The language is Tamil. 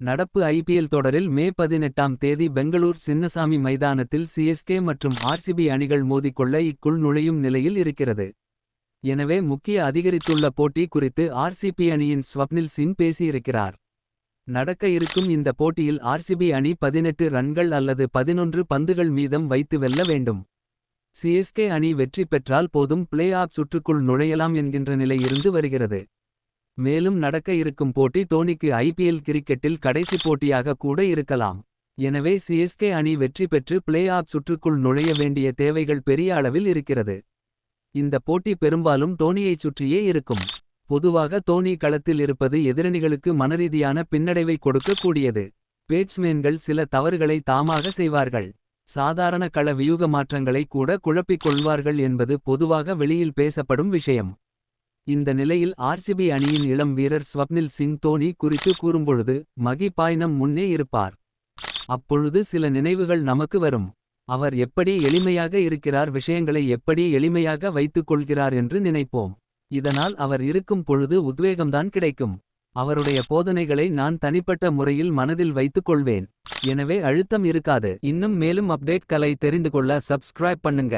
நடப்பு ஐபிஎல் தொடரில் மே 18ஆம் தேதி பெங்களூர் சின்னசாமி மைதானத்தில் சிஎஸ்கே மற்றும் ஆர்சிபி அணிகள் மோதிக்கொள்ள இக்குள் நுழையும் நிலையில் இருக்கிறது. எனவே முக்கிய அதிகரித்துள்ள போட்டி குறித்து ஆர்சிபி அணியின் ஸ்வப்னில் சிங் பேசியிருக்கிறார். நடக்க இருக்கும் இந்த போட்டியில் ஆர்சிபி அணி 18 ரன்கள் அல்லது 11 பந்துகள் மீதம் வைத்து வெல்ல வேண்டும். சிஎஸ்கே அணி வெற்றி பெற்றால் போதும் பிளே ஆஃப் சுற்றுக்குள் நுழையலாம் என்கின்ற நிலை இருந்து வருகிறது. மேலும் நடக்க இருக்கும் போட்டி டோனிக்கு ஐபிஎல் கிரிக்கெட்டில் கடைசி போட்டியாக கூட இருக்கலாம். எனவே சிஎஸ்கே அணி வெற்றி பெற்று பிளே ஆஃப் சுற்றுக்குள் நுழைய வேண்டிய தேவைகள் பெரிய அளவில் இருக்கிறது. இந்த போட்டி பெரும்பாலும் டோனியைச் சுற்றியே இருக்கும். பொதுவாக டோனி களத்தில் இருப்பது எதிரணிகளுக்கு மனரீதியான பின்னடைவை கொடுக்க கூடியது. பேட்ஸ்மேன்கள் சில தவறுகளை தாமாக செய்வார்கள். சாதாரண கள வியூக மாற்றங்களை கூட குழப்பிக் கொள்வார்கள் என்பது பொதுவாக வெளியில் பேசப்படும் விஷயம். இந்த நிலையில் ஆர்சிபி அணியின் இளம் வீரர் ஸ்வப்னில் சிங் டோனி குறித்து கூறும்பொழுது மகி பாய்னம் முன்னே இருப்பார். அப்பொழுது சில நினைவுகள் நமக்கு வரும். அவர் எப்படி எளிமையாக இருக்கிறார், விஷயங்களை எப்படி எளிமையாக வைத்துக் கொள்கிறார் என்று நினைப்போம். இதனால் அவர் இருக்கும் பொழுது உத்வேகம்தான் கிடைக்கும். அவருடைய போதனைகளை நான் தனிப்பட்ட முறையில் மனதில் வைத்துக் கொள்வேன். எனவே அழுத்தம் இருக்காது. இன்னும் மேலும் அப்டேட் கலை தெரிந்து கொள்ள சப்ஸ்கிரைப் பண்ணுங்க.